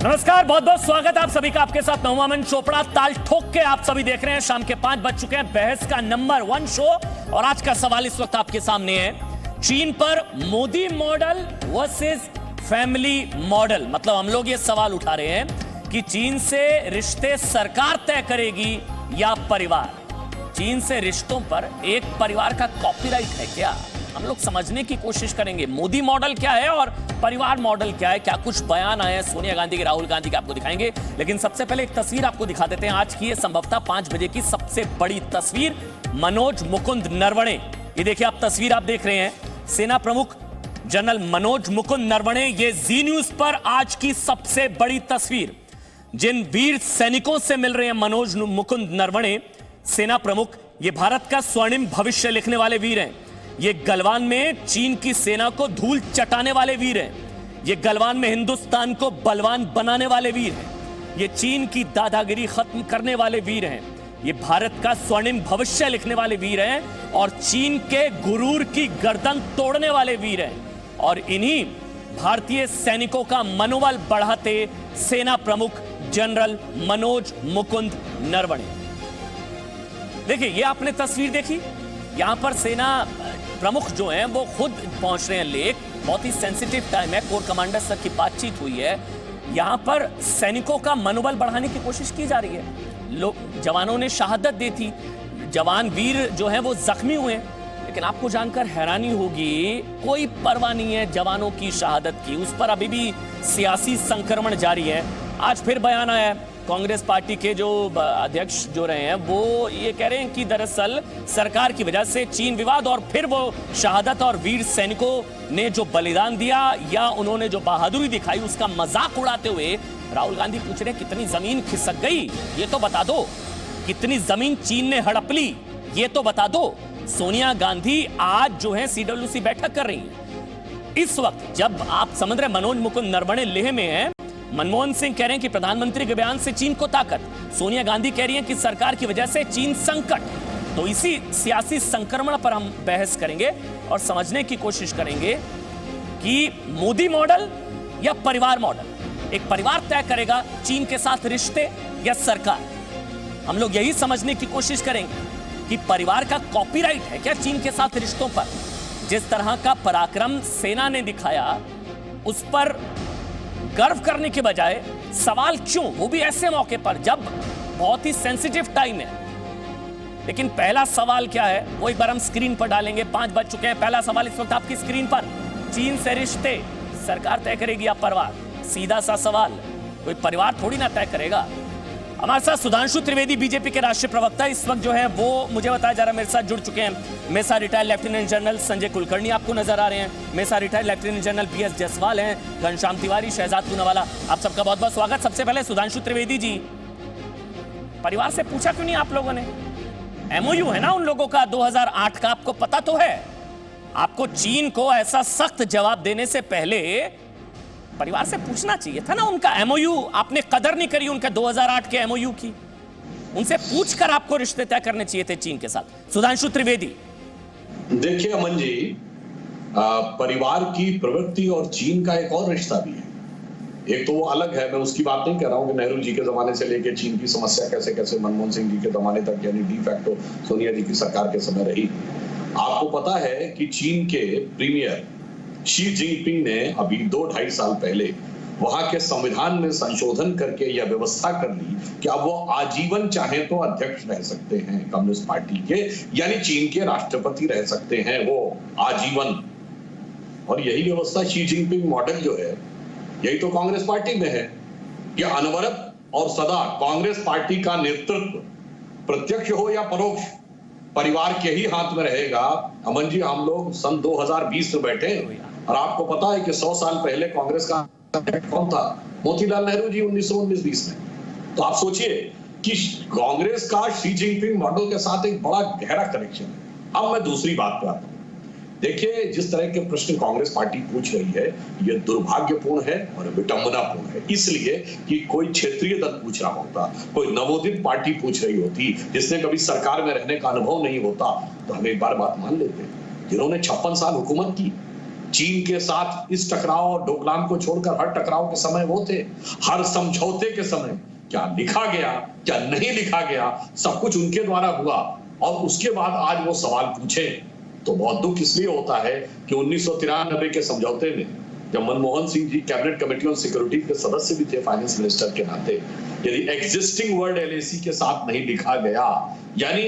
नमस्कार, बहुत बहुत स्वागत आप सभी का। आपके साथ मैं अमन चोपड़ा। ताल ठोक के आप सभी देख रहे हैं, शाम के 5 बज चुके हैं, बहस का नंबर 1 शो। और आज का सवाल इस वक्त आपके सामने है, चीन पर Modi model versus family model. मतलब हम लोग ये सवाल उठा रहे हैं कि चीन से रिश्ते सरकार तय करेगी या परिवार। चीन से रिश्तों पर एक परिवार का कॉपीराइट है क्या? हम लोग समझने की कोशिश करेंगे मोदी मॉडल क्या है और परिवार मॉडल क्या है। क्या कुछ बयान आए हैं सोनिया गांधी के, राहुल गांधी के, आपको दिखाएंगे। लेकिन सबसे पहले एक तस्वीर आपको दिखा देते हैं। आज की ये संभवतः 5 बजे की सबसे बड़ी तस्वीर, मनोज मुकुंद नरवणे। ये देखिए आप, तस्वीर आप देख रहे हैं, सेना प्रमुख जनरल मनोज मुकुंद नरवणे। ये जी न्यूज पर आज की सबसे बड़ी तस्वीर। जिन वीर सैनिकों से मिल रहे हैं मनोज मुकुंद नरवणे, सेना प्रमुख, ये भारत का स्वर्णिम भविष्य लिखने वाले वीर हैं। ये गलवान में चीन की सेना को धूल चटाने वाले वीर हैं। ये गलवान में हिंदुस्तान को बलवान बनाने वाले वीर हैं। ये चीन की दादागिरी खत्म करने वाले वीर हैं। ये भारत का स्वर्णिम भविष्य लिखने वाले वीर हैं और चीन के गुरूर की गर्दन तोड़ने वाले वीर हैं। और इन्हीं भारतीय सैनिकों का मनोबल बढ़ाते सेना प्रमुख जनरल मनोज मुकुंद नरवणे। देखिए, ये आपने तस्वीर देखी, यहां पर सेना प्रमुख जो हैं वो खुद पहुंच रहे हैं लेक। बहुत ही सेंसिटिव टाइम है, कोर कमांडर तक की बातचीत हुई है। यहां पर सैनिकों का मनोबल बढ़ाने की कोशिश की जा रही है। लोग, जवानों ने शहादत दी थी, जवान वीर जो हैं वो जख्मी हुए हैं। लेकिन आपको जानकर हैरानी होगी, कोई परवाह नहीं है जवानों की शहादत की। उस पर अभी भी सियासी संक्रमण जारी है। आज फिर बयान आया है, कांग्रेस पार्टी के जो अध्यक्ष जो रहे हैं वो ये कह रहे हैं कि दरअसल सरकार की वजह से चीन विवाद और फिर वो शहादत और वीर सैनिकों ने जो बलिदान दिया या उन्होंने जो बहादुरी दिखाई उसका मजाक उड़ाते हुए राहुल गांधी पूछ रहे हैं कितनी जमीन खिसक गई ये तो बता दो, कितनी जमीन चीन ने हड़प ली ये तो बता दो। सोनिया गांधी आज जो है सीडब्ल्यूसी बैठक कर रही है। इस वक्त जब आप समझ रहे मनोज मुकुंद नरवणे लेह में है, मनमोहन सिंह कह रहे हैं कि प्रधानमंत्री के बयान से चीन को ताकत, सोनिया गांधी कह रही हैं कि सरकार की वजह से चीन संकट। तो इसी सियासी संक्रमण पर हम बहस करेंगे और समझने की कोशिश करेंगे कि मोदी मॉडल या परिवार मॉडल। एक परिवार तय करेगा चीन के साथ रिश्ते या सरकार। हम लोग यही समझने की कोशिश करेंगे कि परिवार का कॉपीराइट है क्या चीन के साथ रिश्तों पर। जिस तरह का पराक्रम सेना ने दिखाया उस पर गर्व करने के बजाय सवाल क्यों, वो भी ऐसे मौके पर जब बहुत ही सेंसिटिव टाइम है। लेकिन पहला सवाल क्या है वो एक बार हम स्क्रीन पर डालेंगे। 5 बज चुके हैं। पहला सवाल इस वक्त आपकी स्क्रीन पर, चीन से रिश्ते सरकार तय करेगी या परिवार? सीधा सा सवाल, कोई परिवार थोड़ी ना तय करेगा। हमारे साथ सुधांशु त्रिवेदी, बीजेपी के राष्ट्रीय प्रवक्ता, इस वक्त जो है वो मुझे बताया जा रहा है मेरे साथ जुड़ चुके हैं। मेरे साथ retired lieutenant general Sanjay Kulkarni आपको नजर आ रहे हैं। मेरे साथ retired lieutenant general BS Jaiswal हैं, घनश्याम तिवारी, शहजाद पूनावाला। आप सबका बहुत बहुत स्वागत। सबसे पहले सुधांशु त्रिवेदी जी, परिवार से पूछा क्यों नहीं आप लोगों ने? एमओयू है ना उन लोगों का 2008 का, आपको पता तो है। आपको चीन को ऐसा सख्त जवाब देने से पहले परिवार से पूछना चाहिए था ना उनका एमओयू। आपने कदर नहीं करी उनका 2008 के एमओयू की। उनसे पूछकर आपको रिश्ते तय करने चाहिए थे चीन के साथ। सुधांशु त्रिवेदी, देखिए अमन जी, परिवार की प्रवृत्ति और चीन का एक और रिश्ता भी है। एक तो वो अलग है, मैं उसकी बात नहीं कर रहा हूं कि नेहरू जी के जमाने से लेकर चीन की समस्या कैसे कैसे मनमोहन सिंह जी के जमाने तक, यानी डी फैक्टो सोनिया जी की सरकार के समय रही। आपको पता है कि चीन के प्रीमियर शी जिनपिंग ने अभी 2-2.5 साल पहले वहां के संविधान में संशोधन करके यह व्यवस्था कर ली कि अब वो आजीवन चाहे तो अध्यक्ष रह सकते हैं कम्युनिस्ट पार्टी के, यानी चीन के राष्ट्रपति रह सकते हैं वो आजीवन। और यही व्यवस्था शी जिनपिंग मॉडल जो है यही तो कांग्रेस पार्टी में है कि अनवरत और सदा कांग्रेस पार्टी का नेतृत्व प्रत्यक्ष हो या परोक्ष परिवार के ही हाथ में रहेगा। अमन जी, हम लोग सन 2020 में बैठे और आपको पता है कि 100 साल पहले कांग्रेस का कौन था? मोतीलाल नेहरू जी 1919-20 में। तो आप सोचिए कि कांग्रेस का शी जिनपिंग मॉडल के साथ एक बड़ा गहरा कनेक्शन है। अब मैं दूसरी बात पे आता हूं। देखिए, जिस तरह के प्रश्न कांग्रेस पार्टी पूछ रही है यह दुर्भाग्यपूर्ण है और विडंबनापूर्ण है, इसलिए कि कोई क्षेत्रीय दल पूछ रहा होता, कोई नवोदित पार्टी पूछ रही होती जिसने कभी सरकार में रहने का अनुभव नहीं होता, तो हम एक बार बात मान लेते। जिन्होंने 56 साल हुकूमत की, चीन के साथ इस टकराव और डोकलाम को छोड़कर हर टकराव के समय वो थे, हर समझौते के समय क्या लिखा गया क्या नहीं लिखा गया सब कुछ उनके द्वारा हुआ। और उसके बाद आज वो सवाल पूछे तो बहुत दुख इसलिए होता है कि 1993 के समझौते में जब Manmohan Singh ji cabinet committee on security के सदस्य भी थे फाइनेंस मिनिस्टर के नाते, यदि एग्जिस्टिंग वर्ड एलएसी के साथ नहीं लिखा गया, यानी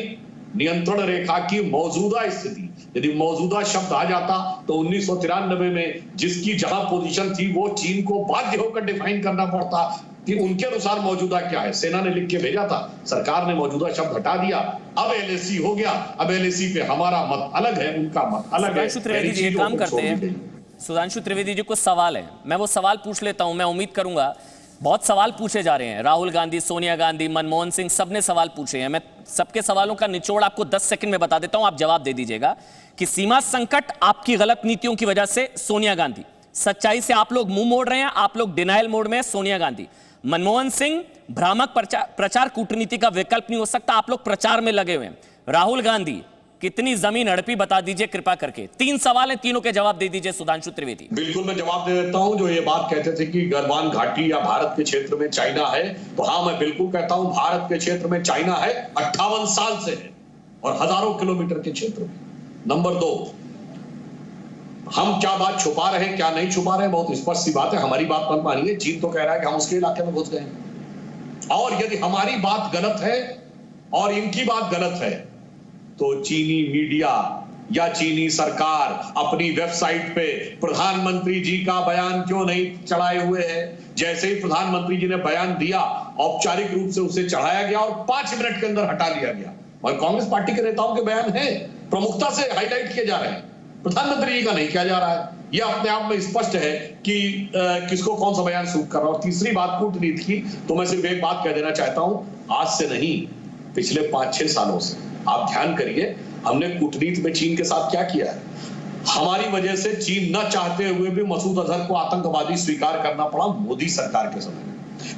नियंत्रण रेखा की मौजूदा स्थिति, यदि मौजूदा शब्द आ जाता तो 1993 में जिसकी जहां पोजीशन थी वो चीन को बाध्य होकर डिफाइन करना पड़ता कि उनके अनुसार मौजूदा क्या है। सेना ने लिख के भेजा था, सरकार ने मौजूदा शब्द हटा दिया, अब एलएसी हो गया। अब एलएसी पे हमारा मत अलग है, उनका मत अलग है। सुधांशु त्रिवेदी जी एक काम करते हैं, सुधांशु त्रिवेदी जी को सवाल है, मैं वो सवाल पूछ लेता हूं। मैं उम्मीद करूंगा बहुत सवाल पूछे जा रहे हैं, राहुल गांधी, सोनिया गांधी, मनमोहन सिंह, सबने सवाल पूछे हैं। मैं सबके सवालों का निचोड़ आपको 10 सेकंड में बता देता हूं, आप जवाब दे दीजिएगा कि सीमा संकट आपकी गलत नीतियों की वजह से सोनिया गांधी, सच्चाई से आप लोग मुंह मोड़ रहे हैं, आप लोग डिनायल मोड में है, सोनिया गांधी। मनमोहन सिंह, भ्रामक प्रचार कूटनीति का विकल्प नहीं हो सकता, आप लोग प्रचार में लगे हुए हैं। राहुल गांधी, कितनी जमीन हड़पी बता दीजिए कृपा करके। 3 सवाल हैं, तीनों के जवाब दे दीजिए सुधांशु त्रिवेदी। बिल्कुल मैं जवाब दे देता हूं। जो ये बात कहते थे कि गलवान घाटी या भारत के क्षेत्र में चाइना है, तो हां मैं बिल्कुल कहता हूं भारत के क्षेत्र में चाइना है, 58 साल से है और हजारों किलोमीटर के क्षेत्र में। नंबर 2, हम क्या बात छुपा रहे हैं क्या नहीं छुपा रहे हैं, बहुत स्पष्ट सी बात है। हमारी बात मत मानिए, चीन तो कह रहा है कि हम उसके इलाके में घुस गए, और यदि हमारी बात गलत है और इनकी बात गलत है तो चीनी मीडिया या चीनी सरकार अपनी वेबसाइट पे प्रधानमंत्री जी का बयान क्यों नहीं चढ़ाए हुए है। जैसे ही प्रधानमंत्री जी ने बयान दिया, औपचारिक रूप से उसे चढ़ाया गया और 5 मिनट के अंदर हटा लिया गया। और कांग्रेस पार्टी के नेताओं के बयान है, प्रमुखता से हाईलाइट किए जा रहे हैं, प्रधानमंत्री जी का नहीं किया जा रहा है। यह अपने आप में स्पष्ट है कि किसको कौन सा बयान सूट कर रहा है। और तीसरी बात कूटनीति की, तो मैं सिर्फ एक बात कह देना चाहता हूं, आज से नहीं पिछले 5-6 सालों से आप ध्यान करिए हमने कूटनीति में चीन के साथ क्या किया है। हमारी वजह से चीन न चाहते हुए भी मसूद अजहर को आतंकवादी स्वीकार करना पड़ा मोदी सरकार के समय में।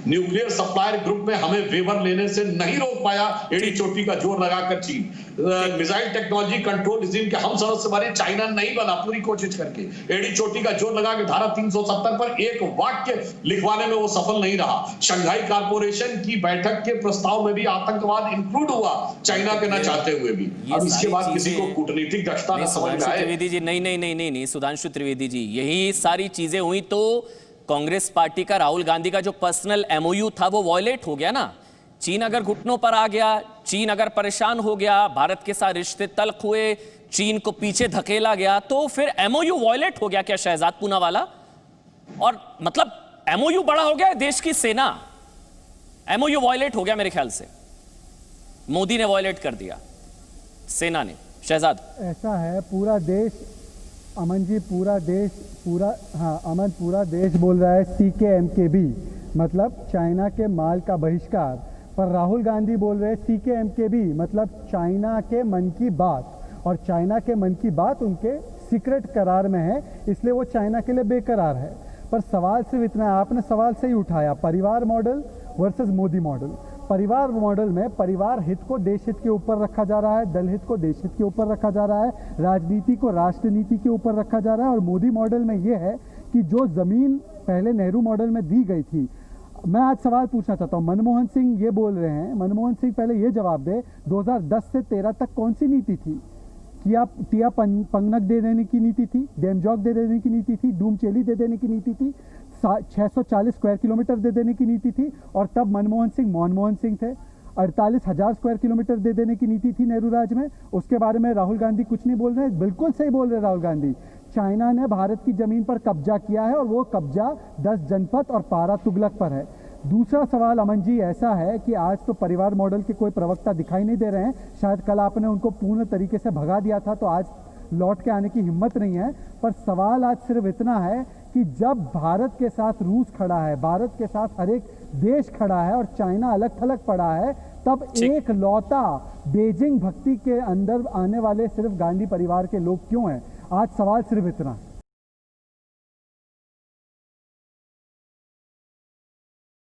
न्यूक्लियर सप्लायर ग्रुप में हमें वेवर लेने से नहीं रोक पाया एड़ी चोटी का जोर लगाकर चीन। मिसाइल टेक्नोलॉजी कंट्रोल रिजीम के हम सदस्य बने, चाइना नहीं बना पूरी कोशिश करके। एड़ी चोटी का जोर लगा के धारा 370 पर एक वाक्य लिखवाने में वो सफल नहीं रहा। शंघाई कॉर्पोरेशन की बैठक के प्रस्ताव में भी आतंकवाद इंक्लूड हुआ, चाइना के न चाहते हुए भी। अब इसके बाद किसी को कूटनीतिक दक्षता न समझ में आए। त्रिवेदी जी नहीं, सुधांशु त्रिवेदी जी, यही सारी चीजें हुई तो कांग्रेस पार्टी का, राहुल गांधी का जो पर्सनल एमओयू था वो वॉयलेट हो गया ना। चीन अगर घुटनों पर आ गया, चीन अगर परेशान हो गया, भारत के साथ रिश्ते तल्ख हुए, चीन को पीछे धकेला गया, तो फिर एमओयू वॉयलेट हो गया क्या शहजाद पूनावाला? और मतलब एमओयू बड़ा हो गया देश की सेना, एमओयू वॉयलेट हो गया मेरे ख्याल से, मोदी ने वॉयलेट कर दिया, सेना ने। शहजाद, ऐसा है, पूरा देश, अमन जी, पूरा देश बोल रहा है CKMKB, मतलब चाइना के माल का बहिष्कार, पर राहुल गांधी बोल रहे हैं CKMKB, मतलब चाइना के मन की बात। और चाइना के मन की बात उनके सीक्रेट करार में है, इसलिए वो चाइना के लिए बेकरार है। पर सवाल सिर्फ इतना है, आपने सवाल सही उठाया, परिवार मॉडल वर्सेस मोदी मॉडल। परिवार मॉडल में परिवार हित को देश हित के ऊपर रखा जा रहा है, दल हित को देश हित के ऊपर रखा जा रहा है, राजनीति को राष्ट्र नीति के ऊपर रखा जा रहा है। और मोदी मॉडल में ये है कि जो ज़मीन पहले नेहरू मॉडल में दी गई थी, मैं आज सवाल पूछना चाहता हूँ, मनमोहन सिंह ये बोल रहे हैं, मनमोहन सिंह पहले ये जवाब दे, 2010 से 13 तक कौन सी नीति थी? टिया पंगनक दे देने की नीति थी, डेमजॉक दे देने की नीति थी, डूम चेली दे देने की नीति थी, 640 स्क्वायर किलोमीटर दे देने की नीति थी, और तब मनमोहन सिंह थे। 48,000 स्क्वायर किलोमीटर दे देने की नीति थी नेहरू राज में। उसके बारे में राहुल गांधी कुछ नहीं बोल रहे, बिल्कुल सही बोल रहे राहुल गांधी। चाइना ने भारत की जमीन पर कब्जा किया है, और वो कब्जा 10 जनपद और पारा तुगलक पर है। दूसरा सवाल अमन जी ऐसा है कि आज तो परिवार मॉडल के कोई प्रवक्ता दिखाई नहीं दे रहे हैं, शायद कल आपने उनको पूर्ण तरीके से भगा दिया था, तो आज लौट के आने की हिम्मत नहीं है। पर सवाल आज सिर्फ इतना है कि जब भारत के साथ रूस खड़ा है, भारत के साथ हर एक देश खड़ा है और चाइना अलग थलग पड़ा है, तब एक लौता बेजिंग भक्ति के अंदर आने वाले सिर्फ गांधी परिवार के लोग क्यों हैं? आज सवाल सिर्फ इतना।